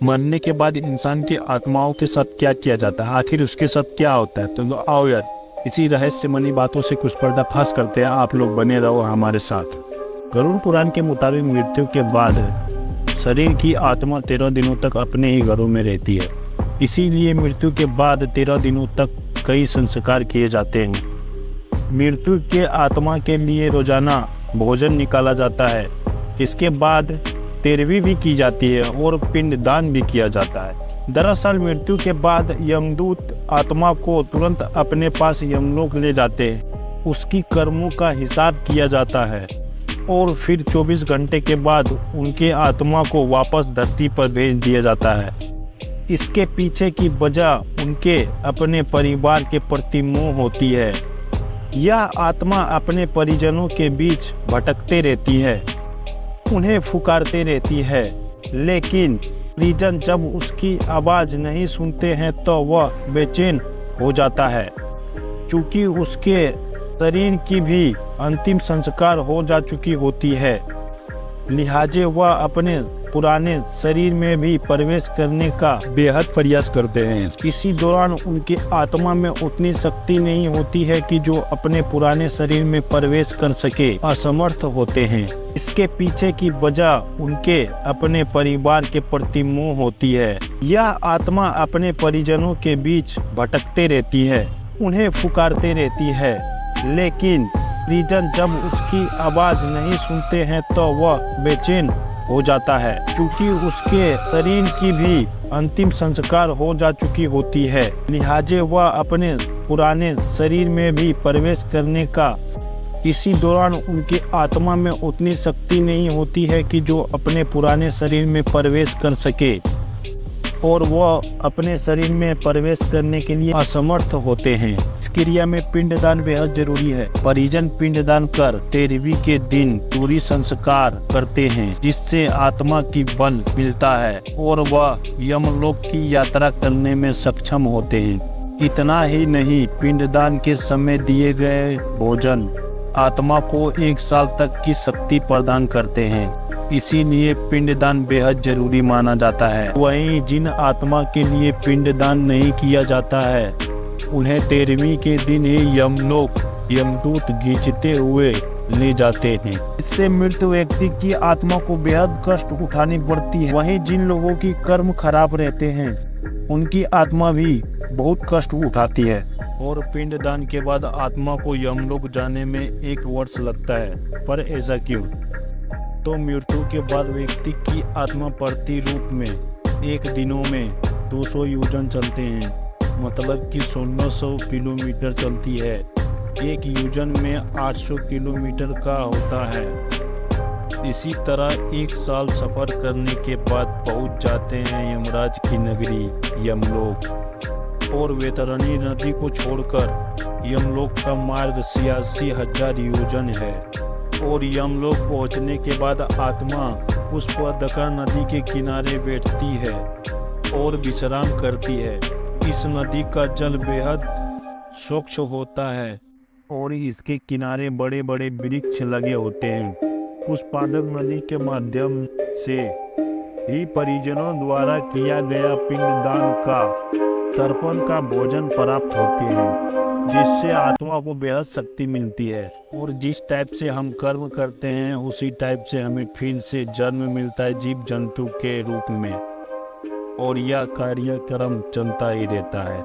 मरने के बाद इंसान की आत्माओं के साथ क्या किया जाता है, आखिर उसके साथ क्या होता है। तो आओ यार, इसी रहस्यमयी बातों से कुछ पर्दाफाश करते हैं। आप लोग बने रहो हमारे साथ। गरुड़ पुराण के मुताबिक मृत्यु के बाद शरीर की आत्मा 13 दिनों तक अपने ही घरों में रहती है। इसीलिए मृत्यु के बाद 13 दिनों तक कई संस्कार किए जाते हैं। मृत्यु के आत्मा के लिए रोजाना भोजन निकाला जाता है। इसके बाद तेरहवीं भी की जाती है और पिंडदान भी किया जाता है। दरअसल मृत्यु के बाद यमदूत आत्मा को तुरंत अपने पास यमलोक ले जाते हैं। उसकी कर्मों का हिसाब किया जाता है और फिर 24 घंटे के बाद उनके आत्मा को वापस धरती पर भेज दिया जाता है। इसके पीछे की वजह उनके अपने परिवार के प्रति मोह होती है। यह आत्मा अपने परिजनों के बीच भटकते रहती है, उन्हें पुकारते रहती है, लेकिन परिजन जब उसकी आवाज़ नहीं सुनते हैं तो वह बेचैन हो जाता है। चूँकि उसके शरीर की भी अंतिम संस्कार हो जा चुकी होती है, लिहाजे वह अपने पुराने शरीर में भी प्रवेश करने का बेहद प्रयास करते हैं। इसी दौरान उनकी आत्मा में उतनी शक्ति नहीं होती है कि जो अपने पुराने शरीर में प्रवेश कर सके, असमर्थ होते हैं। इसके पीछे की वजह उनके अपने परिवार के प्रति मोह होती है। यह आत्मा अपने परिजनों के बीच भटकते रहती है, उन्हें पुकारते रहती है, लेकिन परिजन जब उसकी आवाज़ नहीं सुनते हैं तो वह बेचैन हो जाता है। चूँकि उसके शरीर की भी अंतिम संस्कार हो जा चुकी होती है, लिहाजे वह अपने पुराने शरीर में भी प्रवेश करने का इसी दौरान उनकी आत्मा में उतनी शक्ति नहीं होती है कि जो अपने पुराने शरीर में प्रवेश कर सके, और वह अपने शरीर में प्रवेश करने के लिए असमर्थ होते हैं। इस क्रिया में पिंडदान बेहद जरूरी है। परिजन पिंडदान कर 13वीं के दिन पूरी संस्कार करते हैं, जिससे आत्मा की बल मिलता है और वह यमलोक की यात्रा करने में सक्षम होते हैं। इतना ही नहीं, पिंडदान के समय दिए गए भोजन आत्मा को 1 साल तक की शक्ति प्रदान करते हैं। इसीलिए पिंडदान बेहद जरूरी माना जाता है। वहीं जिन आत्मा के लिए पिंडदान नहीं किया जाता है, उन्हें 13वीं के दिन ही यमलोक यमदूत खींचते हुए ले जाते हैं। इससे मृत व्यक्ति की आत्मा को बेहद कष्ट उठानी पड़ती है। वहीं जिन लोगों की कर्म खराब रहते हैं, उनकी आत्मा भी बहुत कष्ट उठाती है। और पिंडदान के बाद आत्मा को यमलोक जाने में 1 वर्ष लगता है। पर ऐसा क्यों? तो मृत्यु के बाद व्यक्ति की आत्मा प्रति रूप में 1 दिनों में 200 योजन चलते हैं, मतलब कि 1600 किलोमीटर चलती है। 1 योजन में 800 किलोमीटर का होता है। इसी तरह 1 साल सफर करने के बाद पहुंच जाते हैं यमराज की नगरी यमलोक। और वैतरणी नदी को छोड़कर यमलोक का मार्ग 86,000 योजन है। और यमलोक पहुंचने के बाद आत्मा पुष्पदका नदी के किनारे बैठती है और विश्राम करती है। इस नदी का जल बेहद स्वच्छ होता है और इसके किनारे बड़े बड़े वृक्ष लगे होते हैं। पुष्पदक नदी के माध्यम से ही परिजनों द्वारा किया गया पिंडदान का तर्पण का भोजन प्राप्त होते हैं, जिससे आत्मा को बेहद शक्ति मिलती है। और जिस टाइप से हम कर्म करते हैं, उसी टाइप से हमें फिर से जन्म मिलता है जीव जंतु के रूप में, और यह कार्यक्रम चलता ही रहता है।